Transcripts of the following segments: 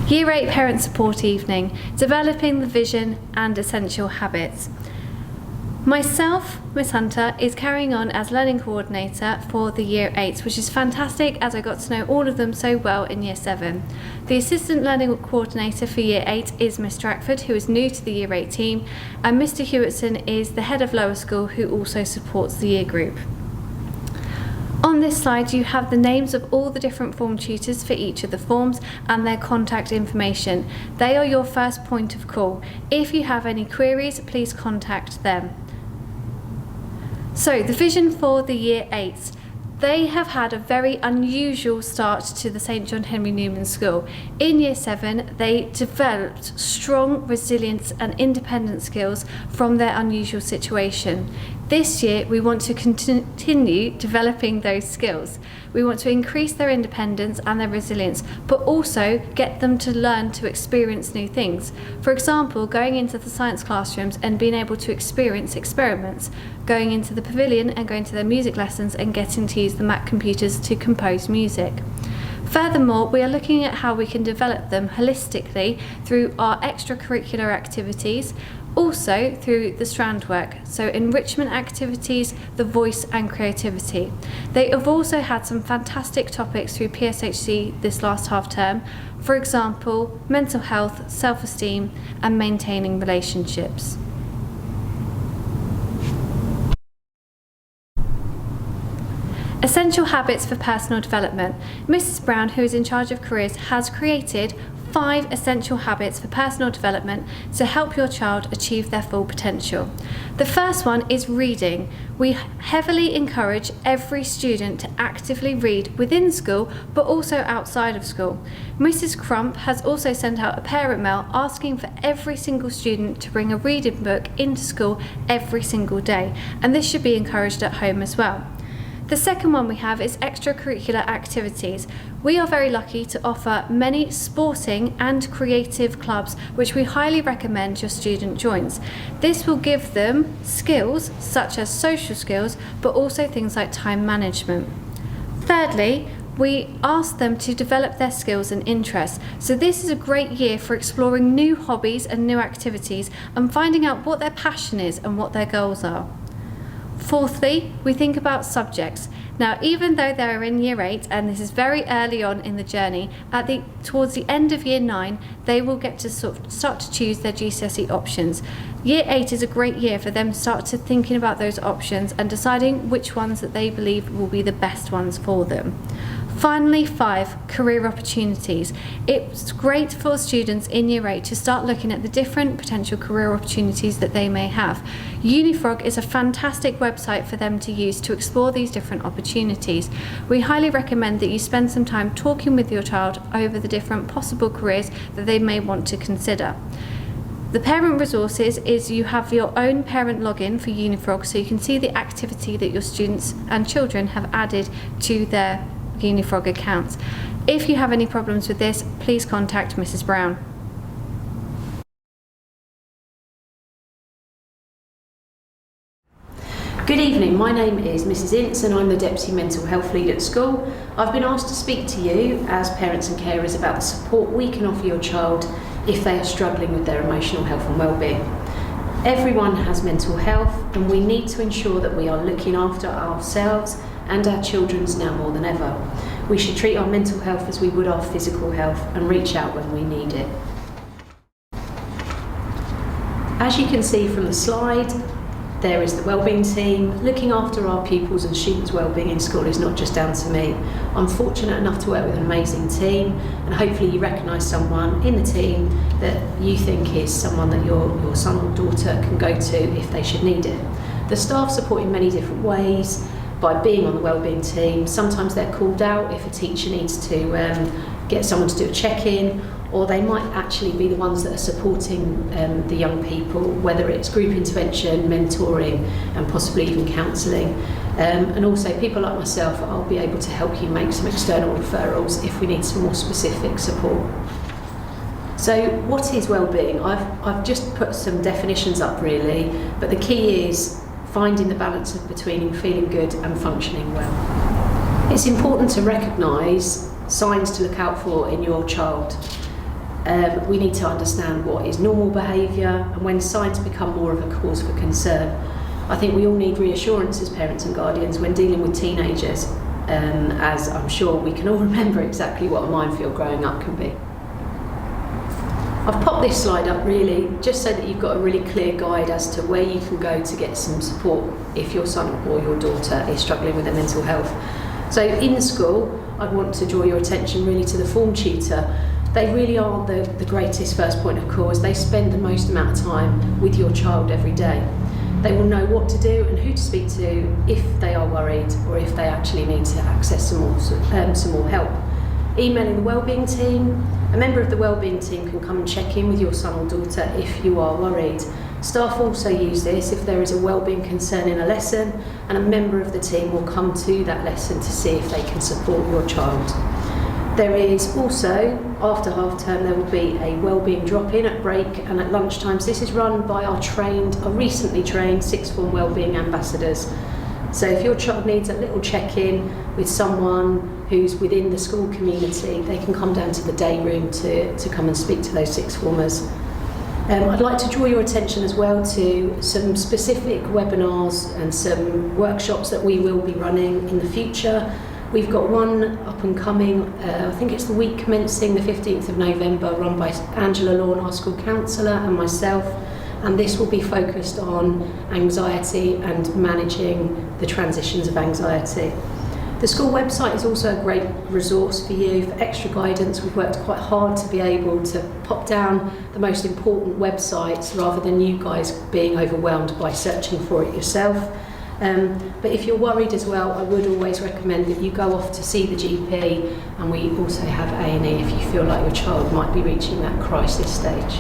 Year 8 Parent Support Evening, Developing the Vision and Essential Habits. Myself, Miss Hunter, is carrying on as Learning Coordinator for the Year 8s, which is fantastic as I got to know all of them so well in Year 7. The Assistant Learning Coordinator for Year 8 is Miss Stratford, who is new to the Year 8 team, and Mr Hewitson is the Head of Lower School, who also supports the year group. On this slide you have the names of all the different form tutors for each of the forms and their contact information. They are your first point of call. If you have any queries, please contact them. So the vision for the Year 8s. They have had a very unusual start to the St John Henry Newman School. In Year 7, they developed strong resilience and independent skills from their unusual situation. This year, we want to continue developing those skills. We want to increase their independence and their resilience, but also get them to learn to experience new things. For example, going into the science classrooms and being able to experience experiments, going into the pavilion and going to their music lessons and getting to use the Mac computers to compose music. Furthermore, we are looking at how we can develop them holistically through our extracurricular activities, also through the strand work, so enrichment activities, the voice and creativity. They have also had some fantastic topics through PSHC this last half term, for example, mental health, self-esteem and maintaining relationships. Essential habits for personal development. Mrs Brown, who is in charge of careers, has created 5 essential habits for personal development to help your child achieve their full potential. The first one is reading. We heavily encourage every student to actively read within school but also outside of school. Mrs Crump has also sent out a parent mail asking for every single student to bring a reading book into school every single day, and this should be encouraged at home as well. The second one we have is extracurricular activities. We are very lucky to offer many sporting and creative clubs, which we highly recommend your student joins. This will give them skills such as social skills, but also things like time management. Thirdly, we ask them to develop their skills and interests. So this is a great year for exploring new hobbies and new activities and finding out what their passion is and what their goals are. Fourthly, we think about subjects. Now, even though they're in Year 8, and this is very early on in the journey, towards the end of Year 9, they will get to start to choose their GCSE options. Year 8 is a great year for them to start to thinking about those options and deciding which ones that they believe will be the best ones for them. Finally, 5, career opportunities. It's great for students in Year 8 to start looking at the different potential career opportunities that they may have. Unifrog is a fantastic website for them to use to explore these different opportunities. We highly recommend that you spend some time talking with your child over the different possible careers that they may want to consider. The parent resources is you have your own parent login for Unifrog, so you can see the activity that your students and children have added to their Unifrog accounts. If you have any problems with this, please contact Mrs Brown. Good evening, my name is Mrs Ince and I'm the Deputy Mental Health Lead at school. I've been asked to speak to you as parents and carers about the support we can offer your child if they are struggling with their emotional health and well-being. Everyone has mental health and we need to ensure that we are looking after ourselves and our children's now more than ever. We should treat our mental health as we would our physical health and reach out when we need it. As you can see from the slide, there is the wellbeing team. Looking after our pupils and students' wellbeing in school is not just down to me. I'm fortunate enough to work with an amazing team, and hopefully you recognise someone in the team that you think is someone that your son or daughter can go to if they should need it. The staff support in many different ways. By being on the wellbeing team, sometimes they're called out if a teacher needs to get someone to do a check-in, or they might actually be the ones that are supporting the young people, whether it's group intervention, mentoring and possibly even counselling. And also people like myself, I'll be able to help you make some external referrals if we need some more specific support. So what is wellbeing? I've just put some definitions up really, but the key is finding the balance between feeling good and functioning well. It's important to recognise signs to look out for in your child. We need to understand what is normal behaviour and when signs become more of a cause for concern. I think we all need reassurance as parents and guardians when dealing with teenagers, as I'm sure we can all remember exactly what a minefield growing up can be. I've popped this slide up really just so that you've got a really clear guide as to where you can go to get some support if your son or your daughter is struggling with their mental health. So in school, I'd want to draw your attention really to the form tutor. They really are the greatest first point of call, as they spend the most amount of time with your child every day. They will know what to do and who to speak to if they are worried or if they actually need to access some more help. Emailing the wellbeing team. A member of the wellbeing team can come and check in with your son or daughter if you are worried. Staff also use this if there is a wellbeing concern in a lesson, and a member of the team will come to that lesson to see if they can support your child. There is also, after half term, there will be a wellbeing drop-in at break and at lunchtimes. This is run by our recently trained sixth form wellbeing ambassadors. So if your child needs a little check-in with someone who's within the school community, they can come down to the day room to come and speak to those sixth formers. I'd like to draw your attention as well to some specific webinars and some workshops that we will be running in the future. We've got one up and coming, I think it's the week commencing the 15th of November, run by Angela Lorne, our school counsellor, and myself, and this will be focused on anxiety and managing the transitions of anxiety. The school website is also a great resource for you for extra guidance. We've worked quite hard to be able to pop down the most important websites rather than you guys being overwhelmed by searching for it yourself. But if you're worried as well, I would always recommend that you go off to see the GP, and we also have A&E if you feel like your child might be reaching that crisis stage.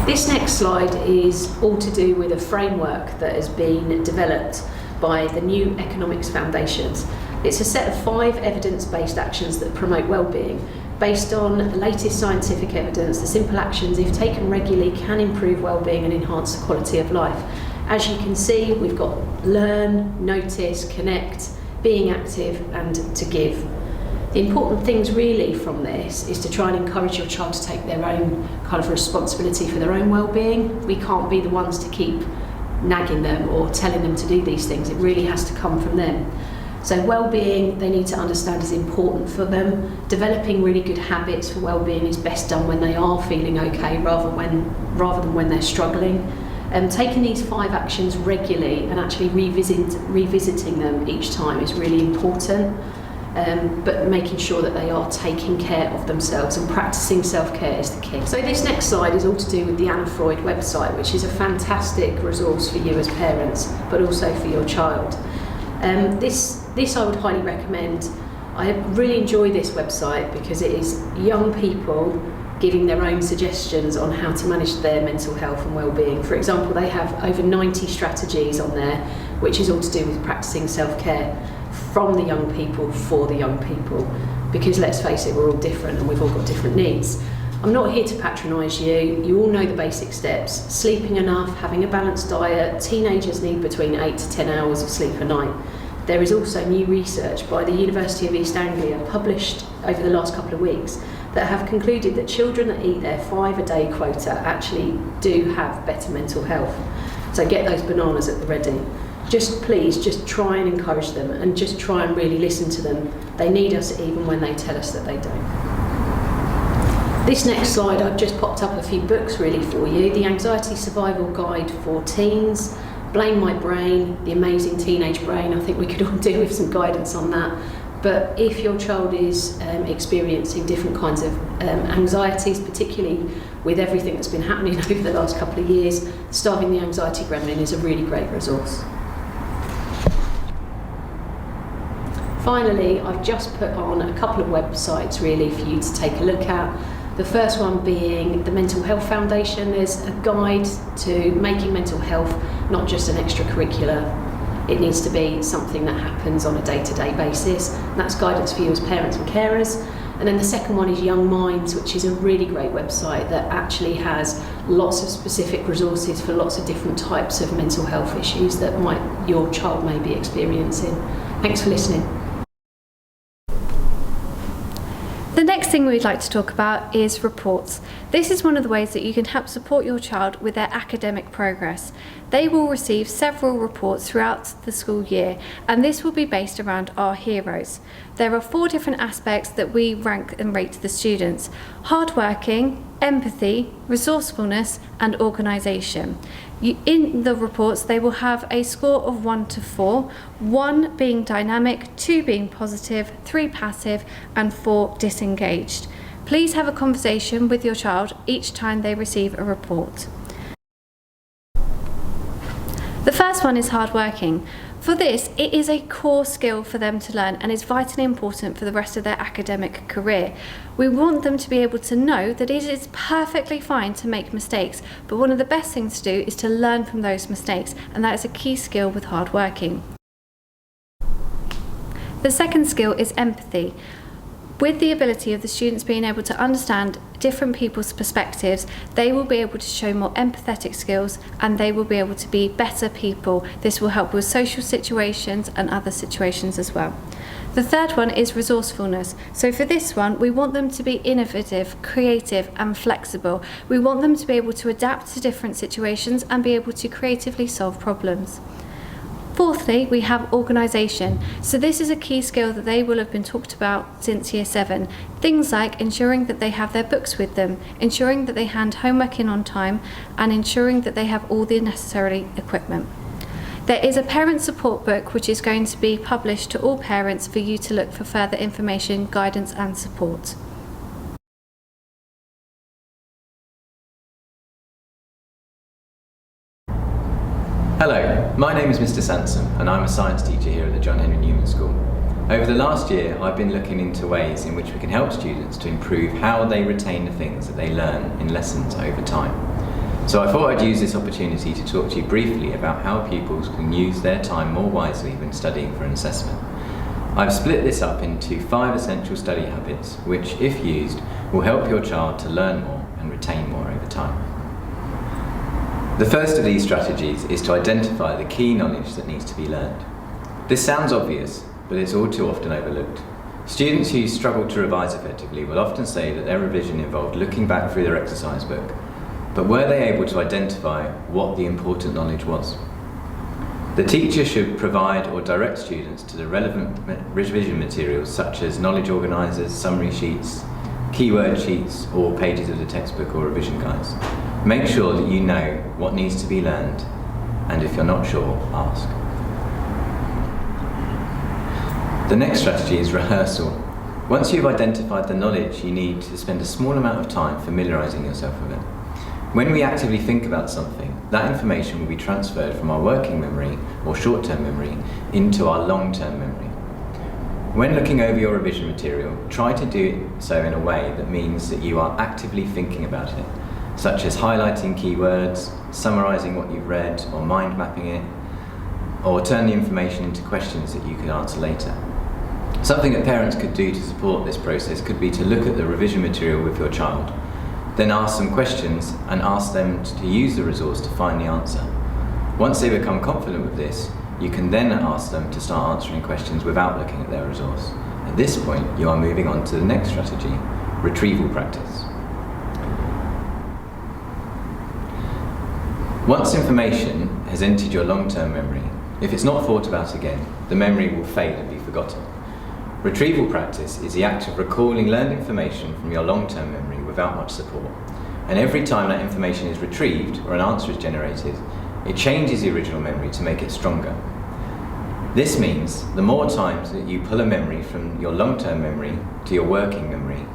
This next slide is all to do with a framework that has been developed by the New Economics Foundations. It's a set of 5 evidence-based actions that promote well-being. Based on the latest scientific evidence, the simple actions, if taken regularly, can improve well-being and enhance the quality of life. As you can see, we've got learn, notice, connect, being active, and to give. The important things really from this is to try and encourage your child to take their own kind of responsibility for their own well-being. We can't be the ones to keep nagging them or telling them to do these things. It really has to come from them. So well-being, they need to understand, is important for them. Developing really good habits for well-being is best done when they are feeling okay rather than when they're struggling. Taking these 5 actions regularly and actually revisiting them each time is really important, but making sure that they are taking care of themselves, and practicing self-care is the key. So this next slide is all to do with the Anna Freud website, which is a fantastic resource for you as parents, but also for your child. This I would highly recommend. I really enjoy this website because it is young people giving their own suggestions on how to manage their mental health and well-being. For example, they have over 90 strategies on there, which is all to do with practicing self-care from the young people for the young people, because let's face it, we're all different and we've all got different needs. I'm not here to patronise you. You all know the basic steps: sleeping enough, having a balanced diet. Teenagers need between 8 to 10 hours of sleep a night. There is also new research by the University of East Anglia, published over the last couple of weeks, that have concluded that children that eat their 5-a-day quota actually do have better mental health. So get those bananas at the ready. Please try and encourage them, and just try and really listen to them. They need us even when they tell us that they don't. This next slide, I've just popped up a few books really for you. The Anxiety Survival Guide for Teens, Blame My Brain, The Amazing Teenage Brain. I think we could all do with some guidance on that. But if your child is experiencing different kinds of anxieties, particularly with everything that's been happening over the last couple of years, Starving the Anxiety Gremlin is a really great resource. Finally, I've just put on a couple of websites really for you to take a look at. The first one being the Mental Health Foundation. There's a guide to making mental health not just an extracurricular. It needs to be something that happens on a day-to-day basis. And that's guidance for you as parents and carers. And then the second one is Young Minds, which is a really great website that actually has lots of specific resources for lots of different types of mental health issues that your child may be experiencing. Thanks for listening. The next thing we'd like to talk about is reports. This is one of the ways that you can help support your child with their academic progress. They will receive several reports throughout the school year, and this will be based around our heroes. There are 4 different aspects that we rank and rate the students: hardworking, empathy, resourcefulness, and organisation. In the reports, they will have a score of 1 to 4, 1 being dynamic, 2 being positive, 3 passive, and 4 disengaged. Please have a conversation with your child each time they receive a report. The first one is hardworking. For this, it is a core skill for them to learn and is vitally important for the rest of their academic career. We want them to be able to know that it is perfectly fine to make mistakes, but one of the best things to do is to learn from those mistakes, and that is a key skill with hardworking. The second skill is empathy. With the ability of the students being able to understand different people's perspectives, they will be able to show more empathetic skills and they will be able to be better people. This will help with social situations and other situations as well. The third one is resourcefulness. So for this one, we want them to be innovative, creative and flexible. We want them to be able to adapt to different situations and be able to creatively solve problems. Fourthly, we have organisation. So this is a key skill that they will have been talked about since Year 7. Things like ensuring that they have their books with them, ensuring that they hand homework in on time, and ensuring that they have all the necessary equipment. There is a parent support book which is going to be published to all parents for you to look for further information, guidance and support. Hello, my name is Mr. Sansom and I'm a science teacher here at the John Henry Newman School. Over the last year I've been looking into ways in which we can help students to improve how they retain the things that they learn in lessons over time. So I thought I'd use this opportunity to talk to you briefly about how pupils can use their time more wisely when studying for an assessment. I've split this up into 5 essential study habits which, if used, will help your child to learn more and retain more over time. The first of these strategies is to identify the key knowledge that needs to be learned. This sounds obvious, but it's all too often overlooked. Students who struggle to revise effectively will often say that their revision involved looking back through their exercise book, but were they able to identify what the important knowledge was? The teacher should provide or direct students to the relevant revision materials such as knowledge organisers, summary sheets, keyword sheets, or pages of the textbook or revision guides. Make sure that you know what needs to be learned, and if you're not sure, ask. The next strategy is rehearsal. Once you've identified the knowledge, you need to spend a small amount of time familiarising yourself with it. When we actively think about something, that information will be transferred from our working memory or short-term memory into our long-term memory. When looking over your revision material, try to do so in a way that means that you are actively thinking about it, such as highlighting keywords, summarising what you've read or mind mapping it, or turn the information into questions that you can answer later. Something that parents could do to support this process could be to look at the revision material with your child, then ask some questions and ask them to use the resource to find the answer. Once they become confident with this, you can then ask them to start answering questions without looking at their resource. At this point, you are moving on to the next strategy, retrieval practice. Once information has entered your long-term memory, if it's not thought about again, the memory will fade and be forgotten. Retrieval practice is the act of recalling learned information from your long-term memory without much support. And every time that information is retrieved or an answer is generated, it changes the original memory to make it stronger. This means the more times that you pull a memory from your long-term memory to your working memory,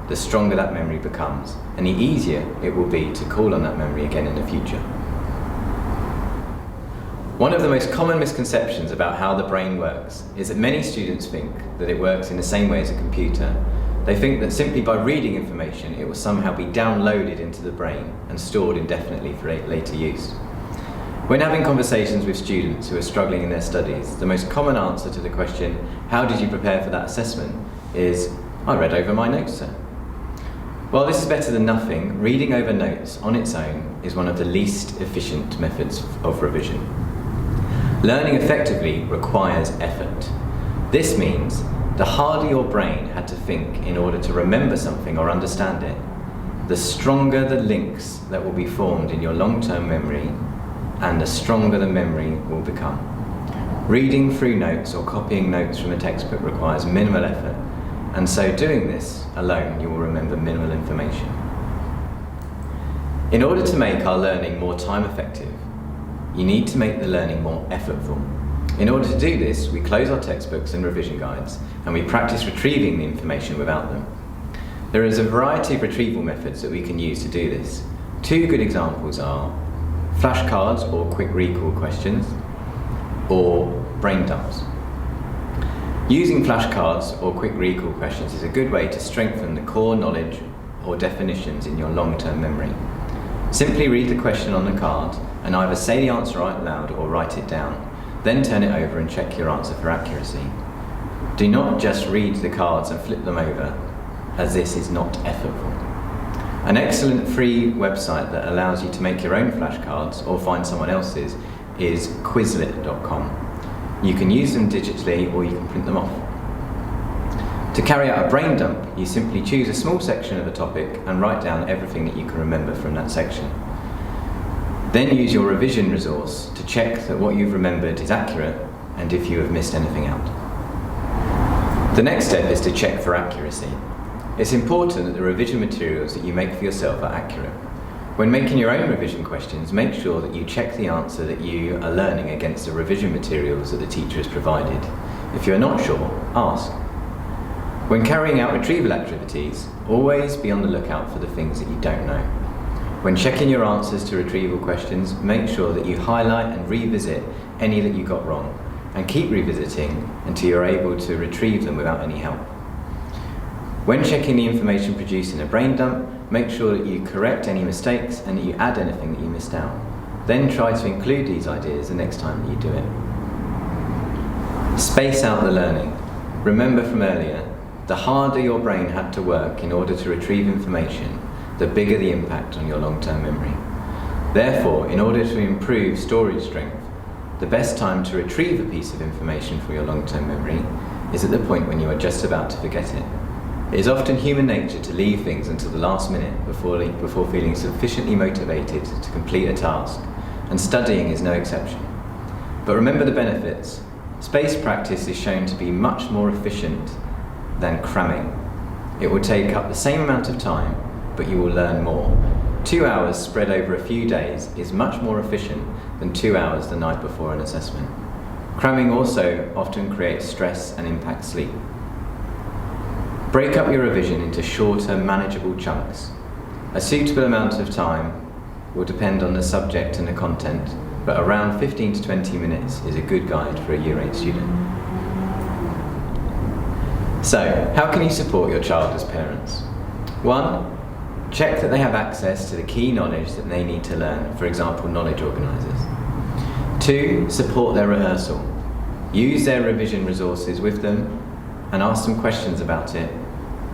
the stronger that memory becomes, and the easier it will be to call on that memory again in the future. One of the most common misconceptions about how the brain works is that many students think that it works in the same way as a computer. They think that simply by reading information it will somehow be downloaded into the brain and stored indefinitely for later use. When having conversations with students who are struggling in their studies, the most common answer to the question, "How did you prepare for that assessment?" is, "I read over my notes, sir." While this is better than nothing, reading over notes on its own is one of the least efficient methods of revision. Learning effectively requires effort. This means The harder your brain had to think in order to remember something or understand it, the stronger the links that will be formed in your long-term memory, and the stronger the memory will become. Reading through notes or copying notes from a textbook requires minimal effort, and so doing this alone, you will remember minimal information. In order to make our learning more time effective, you need to make the learning more effortful. In order to do this, we close our textbooks and revision guides, and we practice retrieving the information without them. There is a variety of retrieval methods that we can use to do this. Two good examples are flashcards or quick recall questions, or brain dumps. Using flashcards or quick recall questions is a good way to strengthen the core knowledge or definitions in your long-term memory. Simply read the question on the card and either say the answer out loud or write it down. Then turn it over and check your answer for accuracy. Do not just read the cards and flip them over, as this is not effortful. An excellent free website that allows you to make your own flashcards or find someone else's is Quizlet.com. You can use them digitally or you can print them off. To carry out a brain dump, you simply choose a small section of a topic and write down everything that you can remember from that section. Then use your revision resource to check that what you've remembered is accurate and if you have missed anything out. The next step is to check for accuracy. It's important that the revision materials that you make for yourself are accurate. When making your own revision questions, make sure that you check the answer that you are learning against the revision materials that the teacher has provided. If you are not sure, ask. When carrying out retrieval activities, always be on the lookout for the things that you don't know. When checking your answers to retrieval questions, make sure that you highlight and revisit any that you got wrong, and keep revisiting until you're able to retrieve them without any help. When checking the information produced in a brain dump, make sure that you correct any mistakes and that you add anything that you missed out. Then try to include these ideas the next time that you do it. Space out the learning. Remember from earlier, the harder your brain had to work in order to retrieve information, the bigger the impact on your long-term memory. Therefore, in order to improve storage strength, the best time to retrieve a piece of information for your long-term memory is at the point when you are just about to forget it. It is often human nature to leave things until the last minute before feeling sufficiently motivated to complete a task, and studying is no exception. But remember the benefits. Spaced practice is shown to be much more efficient than cramming. It will take up the same amount of time, but you will learn more. 2 hours spread over a few days is much more efficient than 2 hours the night before an assessment. Cramming also often creates stress and impacts sleep. Break up your revision into shorter, manageable chunks. A suitable amount of time will depend on the subject and the content, but around 15 to 20 minutes is a good guide for a Year 8 student. So, how can you support your child as parents? 1. Check that they have access to the key knowledge that they need to learn, for example, knowledge organisers. 2. Support their rehearsal. Use their revision resources with them and ask them questions about it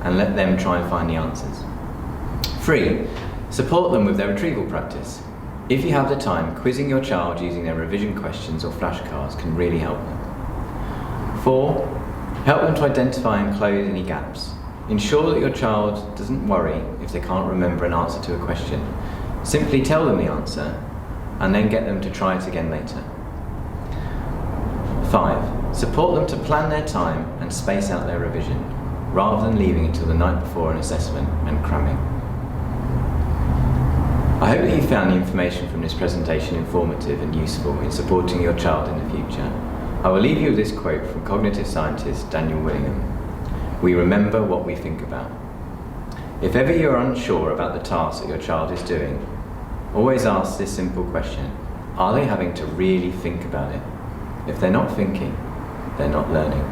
and let them try and find the answers. 3. Support them with their retrieval practice. If you have the time, quizzing your child using their revision questions or flashcards can really help them. 4. Help them to identify and close any gaps. Ensure that your child doesn't worry if they can't remember an answer to a question. Simply tell them the answer and then get them to try it again later. 5. Support them to plan their time and space out their revision, rather than leaving it till the night before an assessment and cramming. I hope that you found the information from this presentation informative and useful in supporting your child in the future. I will leave you with this quote from cognitive scientist Daniel Willingham. We remember what we think about. If ever you are unsure about the task that your child is doing, always ask this simple question: are they having to really think about it? If they're not thinking, they're not learning.